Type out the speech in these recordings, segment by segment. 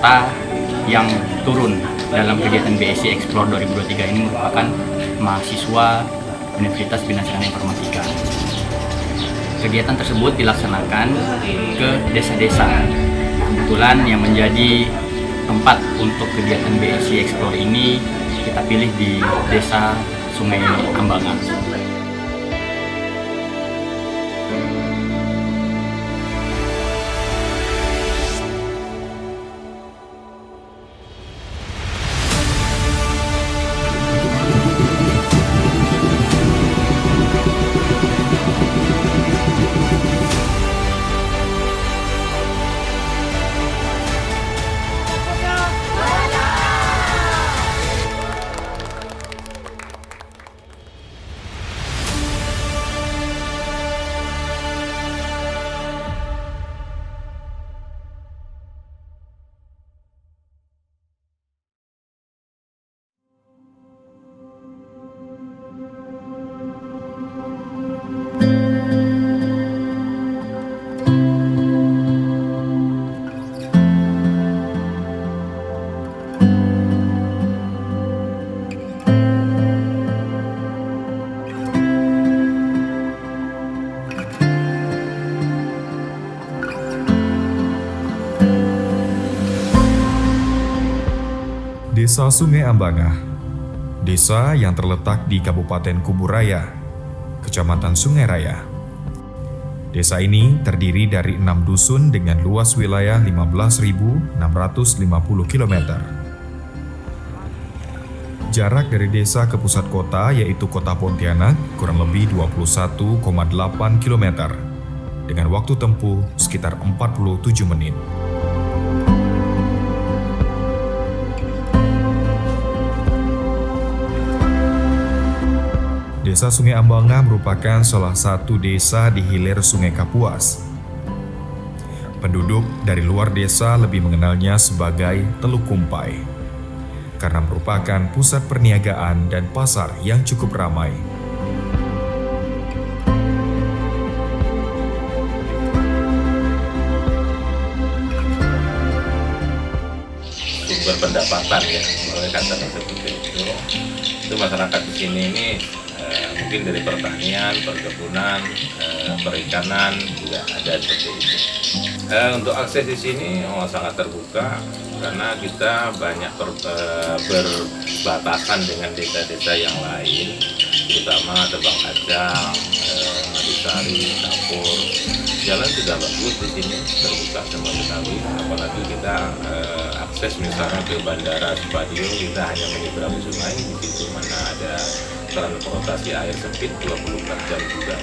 peserta yang turun dalam kegiatan BSI Explore 2023 ini merupakan mahasiswa Universitas Bina Sarana Informatika. Kegiatan tersebut dilaksanakan ke desa-desa. Kebetulan yang menjadi tempat untuk kegiatan BSI Explore ini kita pilih di Desa Sungai Ambangan. Desa Sungai Ambangah, desa yang terletak di Kabupaten Kuburaya, Kecamatan Sungai Raya. Desa ini terdiri dari 6 dusun dengan luas wilayah 15.650 km. Jarak dari desa ke pusat kota yaitu kota Pontianak kurang lebih 21,8 km dengan waktu tempuh sekitar 47 menit. Desa Sungai Ambangah merupakan salah satu desa di hilir Sungai Kapuas. Penduduk dari luar desa lebih mengenalnya sebagai Teluk Kumpai, karena merupakan pusat perniagaan dan pasar yang cukup ramai. Sumber pendapatan ya, mulai kata seperti itu masyarakat di sini ini mungkin dari pertanian, perkebunan, perikanan juga ada seperti itu. Untuk akses di sini sangat terbuka karena kita banyak berbatasan dengan desa-desa yang lain, terutama Tebang Kacang, Madusari, Kapur. Jalan sudah bagus di sini, terbuka sama sekali. Apalagi kita akses misalnya ke Bandara Supadio, kita hanya menyeberangi sungai, di situ mana ada transportasi air sempit 24 jam juga.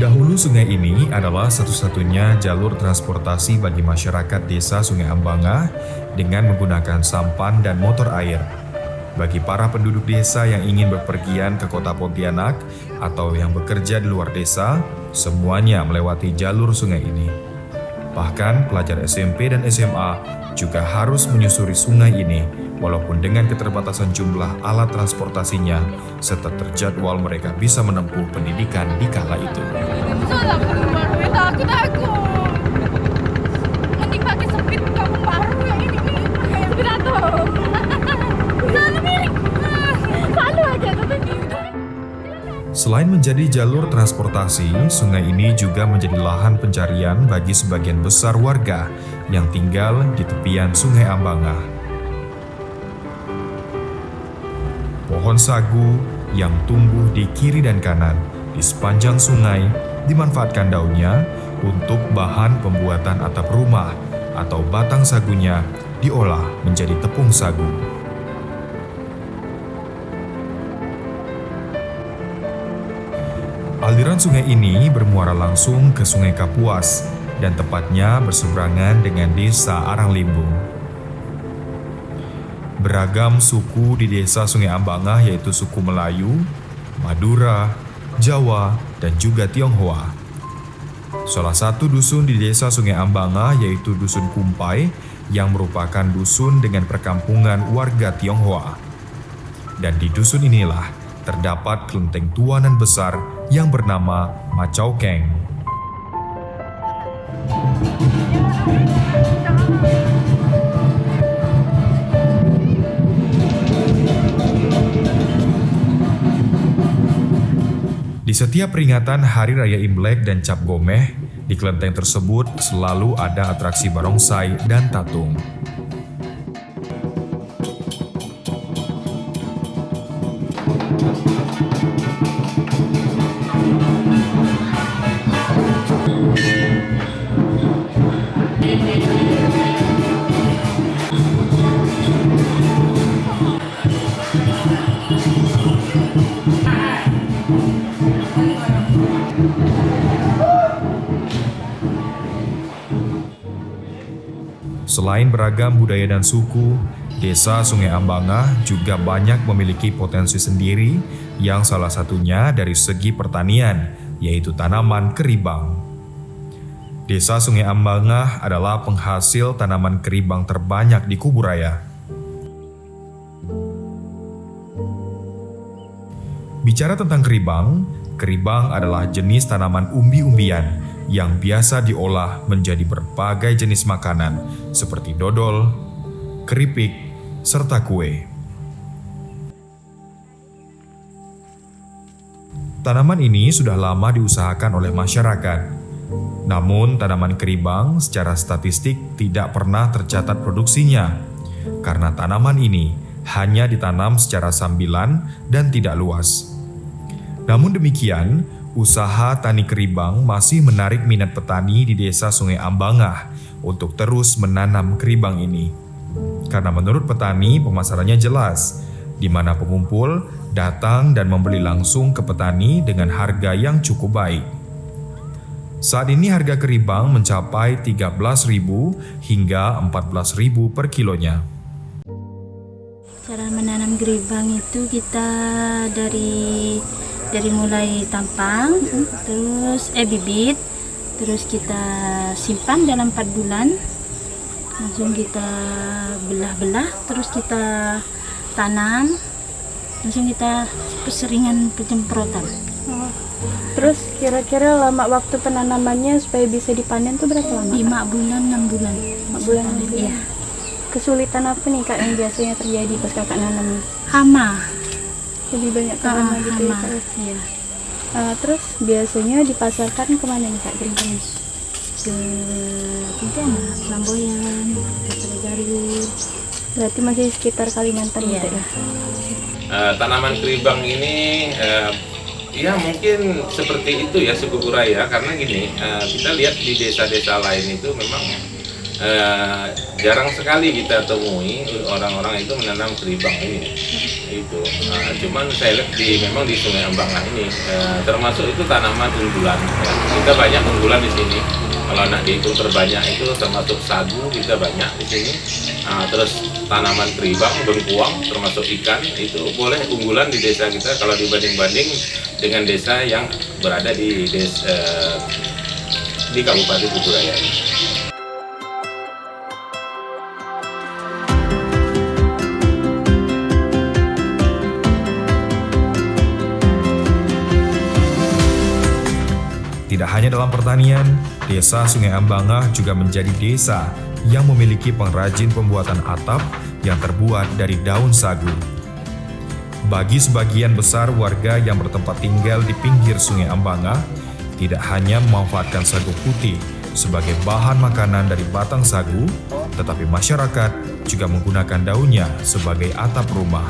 Dahulu sungai ini adalah satu-satunya jalur transportasi bagi masyarakat desa Sungai Ambangah dengan menggunakan sampan dan motor air. Bagi para penduduk desa yang ingin bepergian ke kota Pontianak atau yang bekerja di luar desa, semuanya melewati jalur sungai ini. Bahkan pelajar SMP dan SMA juga harus menyusuri sungai ini walaupun dengan keterbatasan jumlah alat transportasinya, serta terjadwal mereka bisa menempuh pendidikan di kala itu. Takut. Mending pakai sepit kamu baru yang ini nih. Sepirato. Selalu milik. Selalu aja tapi Selain menjadi jalur transportasi, sungai ini juga menjadi lahan pencarian bagi sebagian besar warga yang tinggal di tepian Sungai Ambangah. Pohon sagu yang tumbuh di kiri dan kanan di sepanjang sungai dimanfaatkan daunnya untuk bahan pembuatan atap rumah atau batang sagunya diolah menjadi tepung sagu. Aliran sungai ini bermuara langsung ke Sungai Kapuas dan tepatnya berseberangan dengan desa Aranglimbung. Beragam suku di desa Sungai Ambangah yaitu suku Melayu, Madura, Jawa, dan juga Tionghoa. Salah satu dusun di desa Sungai Ambanga yaitu Dusun Kumpai yang merupakan dusun dengan perkampungan warga Tionghoa. Dan di dusun inilah terdapat kelenteng tuanan besar yang bernama Macau Keng. Di setiap peringatan Hari Raya Imlek dan Cap Gomeh, di kelenteng tersebut selalu ada atraksi barongsai dan tatung. Selain beragam budaya dan suku, desa Sungai Ambanga juga banyak memiliki potensi sendiri yang salah satunya dari segi pertanian, yaitu tanaman keribang. Desa Sungai Ambanga adalah penghasil tanaman keribang terbanyak di Kuburaya. Bicara tentang keribang, keribang adalah jenis tanaman umbi-umbian yang biasa diolah menjadi berbagai jenis makanan seperti dodol, keripik, serta kue. Tanaman ini sudah lama diusahakan oleh masyarakat. Namun tanaman keribang secara statistik tidak pernah tercatat produksinya karena tanaman ini hanya ditanam secara sambilan dan tidak luas. Namun demikian, usaha tani keribang masih menarik minat petani di desa Sungai Ambanga untuk terus menanam keribang ini. Karena menurut petani pemasarannya jelas, di mana pengumpul datang dan membeli langsung ke petani dengan harga yang cukup baik. Saat ini harga keribang mencapai 13.000 hingga 14.000 per kilonya. Cara menanam geribang itu kita dari mulai tampang, terus bibit, terus kita simpan dalam 4 bulan, langsung kita belah-belah, terus kita tanam, langsung kita keseringan penyemprotan. Terus kira-kira lama waktu penanamannya supaya bisa dipanen tuh berapa lama? 5 bulan, 6 bulan. 5 bulan, 6 bulan. Iya. Kesulitan apa nih Kak yang biasanya terjadi pas Kakak nanam? Hama. Lebih banyak tanaman gitu ya hama. Kak? Iya. Terus biasanya dipasarkan kemana nih Kak geribang? Ke Pontianak, Lamboyan, Kelapa. Berarti masih sekitar Kalimantan Iya. gitu ya? Tanaman keribang ini ya mungkin seperti itu ya suku Buraya, karena gini, kita lihat di desa-desa lain itu memang jarang sekali kita temui orang-orang itu menanam keribang ini. Itu cuman saya lihat memang di Sungai Ambanga ini termasuk itu tanaman unggulan ya. Kita banyak unggulan di sini. Kalau nak dihitung terbanyak itu termasuk sagu, kita banyak di sini. Terus tanaman keribang, bengkuang, termasuk ikan itu boleh unggulan di desa kita kalau dibanding-banding dengan desa yang berada di di Kabupaten Kuburaya ini. Tidak hanya dalam pertanian, desa Sungai Ambanga juga menjadi desa yang memiliki pengrajin pembuatan atap yang terbuat dari daun sagu. Bagi sebagian besar warga yang bertempat tinggal di pinggir Sungai Ambanga, tidak hanya memanfaatkan sagu putih sebagai bahan makanan dari batang sagu, tetapi masyarakat juga menggunakan daunnya sebagai atap rumah.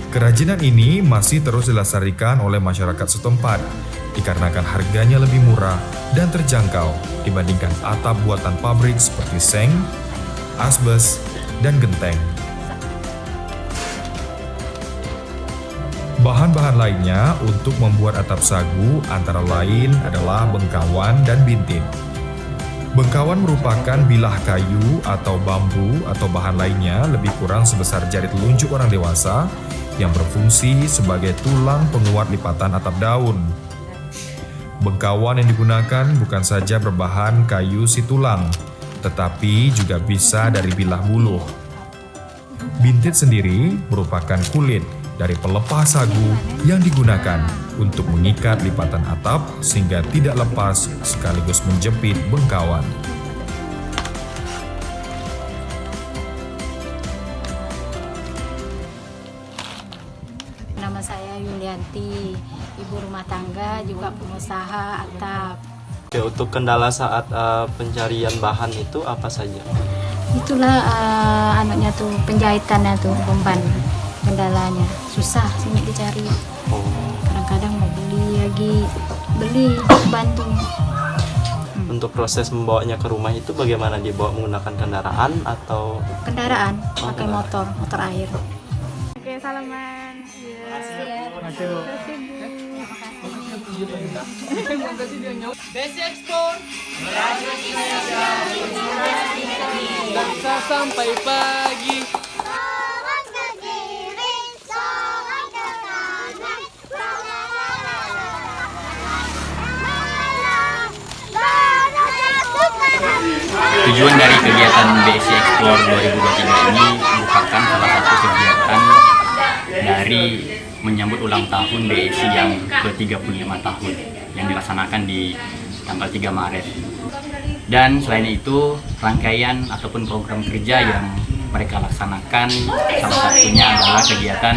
Kerajinan ini masih terus dilestarikan oleh masyarakat setempat, dikarenakan harganya lebih murah dan terjangkau dibandingkan atap buatan pabrik seperti seng, asbes, dan genteng. Bahan-bahan lainnya untuk membuat atap sagu antara lain adalah bengkawan dan bintin. Bengkawan merupakan bilah kayu atau bambu atau bahan lainnya lebih kurang sebesar jari telunjuk orang dewasa yang berfungsi sebagai tulang penguat lipatan atap daun. Bengkawan yang digunakan bukan saja berbahan kayu si tulang, tetapi juga bisa dari bilah buluh. Bintit sendiri merupakan kulit dari pelepah sagu yang digunakan untuk mengikat lipatan atap sehingga tidak lepas sekaligus menjepit bengkawan. Nama saya Yulianti, ibu rumah tangga juga pengusaha atap. Oke, untuk kendala saat pencarian bahan itu apa saja? Itulah anaknya tuh penjahitannya tuh bomban, kendalanya susah sini dicari. Oh, Kadang-kadang mau beli bantu. untuk proses membawanya ke rumah itu bagaimana, dibawa menggunakan kendaraan atau? Kendaraan pakai motor air. Oke, salaman. Sampai pagi. Tujuan dari kegiatan BSI Explore 2023 ini merupakan salah satu kegiatan dari menyambut ulang tahun BSI yang ke-35 tahun yang dilaksanakan di tanggal 3 Maret. Dan selain itu, rangkaian ataupun program kerja yang mereka laksanakan salah satunya adalah kegiatan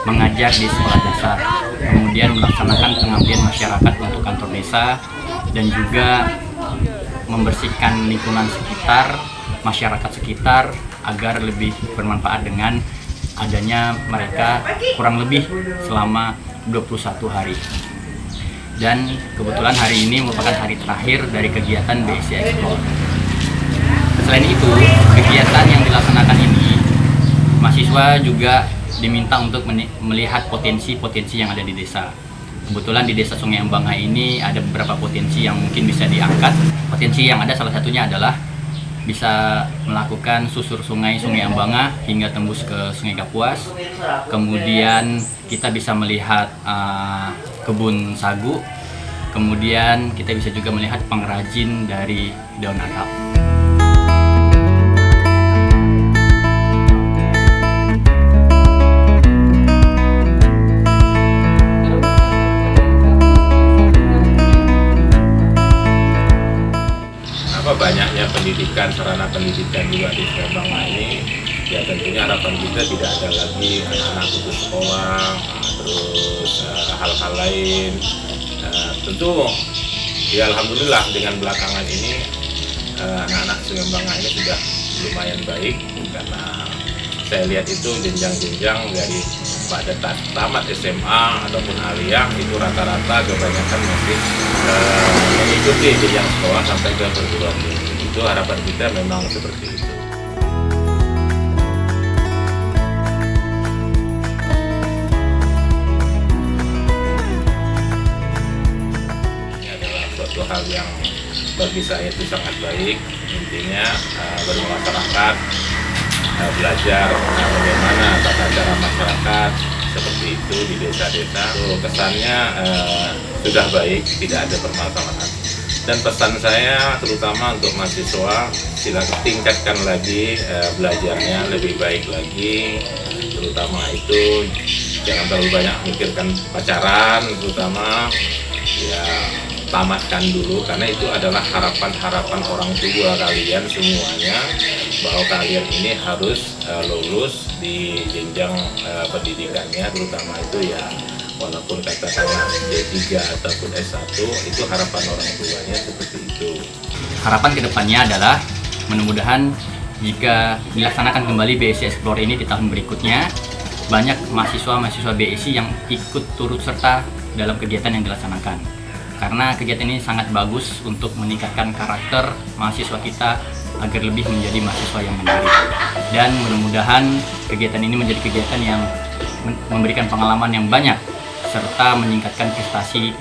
mengajar di sekolah dasar, kemudian melaksanakan pengabdian masyarakat untuk kantor desa, dan juga membersihkan lingkungan sekitar, masyarakat sekitar agar lebih bermanfaat dengan adanya mereka kurang lebih selama 21 hari. Dan kebetulan hari ini merupakan hari terakhir dari kegiatan BSI Explore. Selain itu, kegiatan yang dilaksanakan ini, mahasiswa juga diminta untuk melihat potensi-potensi yang ada di desa. Kebetulan di Desa Sungai Embangah ini ada beberapa potensi yang mungkin bisa diangkat. Potensi yang ada salah satunya adalah bisa melakukan susur Sungai Embangah hingga tembus ke Sungai Kapuas. Kemudian kita bisa melihat kebun sagu. Kemudian kita bisa juga melihat pengrajin dari daun atap. Banyaknya pendidikan, sarana pendidikan juga di Sungai Embangah ini, ya tentunya harapan kita tidak ada lagi anak-anak putus sekolah, terus hal-hal lain. Tentu ya alhamdulillah dengan belakangan ini anak-anak Sungai Embangah ini sudah lumayan baik, karena saya lihat itu jenjang-jenjang dari pada tamat SMA ataupun aliyah itu rata-rata kebanyakan masih mengikuti jenjang sekolah sampai ke perguruan tinggi. Itu harapan kita memang seperti itu. Ini adalah suatu hal yang bagi saya itu sangat baik. Intinya bermasyarakat, belajar bagaimana tata cara masyarakat seperti itu di desa-desa. Kesannya sudah baik, tidak ada permasalahan. Dan pesan saya terutama untuk mahasiswa, silakan tingkatkan lagi belajarnya lebih baik lagi. Terutama itu jangan terlalu banyak mikirkan pacaran, terutama ya tamatkan dulu, karena itu adalah harapan-harapan orang tua kalian semuanya, bahwa kalian ini harus lulus di jenjang pendidikannya, terutama itu ya walaupun katakanlah D3 ataupun S1, itu harapan orang tuanya seperti itu. Harapan kedepannya adalah mudah-mudahan jika dilaksanakan kembali BSI Explore ini di tahun berikutnya, banyak mahasiswa-mahasiswa BSI yang ikut turut serta dalam kegiatan yang dilaksanakan. Karena kegiatan ini sangat bagus untuk meningkatkan karakter mahasiswa kita agar lebih menjadi mahasiswa yang menarik. Dan mudah-mudahan kegiatan ini menjadi kegiatan yang memberikan pengalaman yang banyak serta meningkatkan prestasi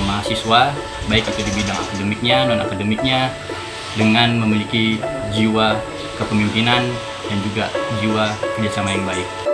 mahasiswa, baik itu di bidang akademiknya, non-akademiknya, dengan memiliki jiwa kepemimpinan dan juga jiwa kerjasama yang baik.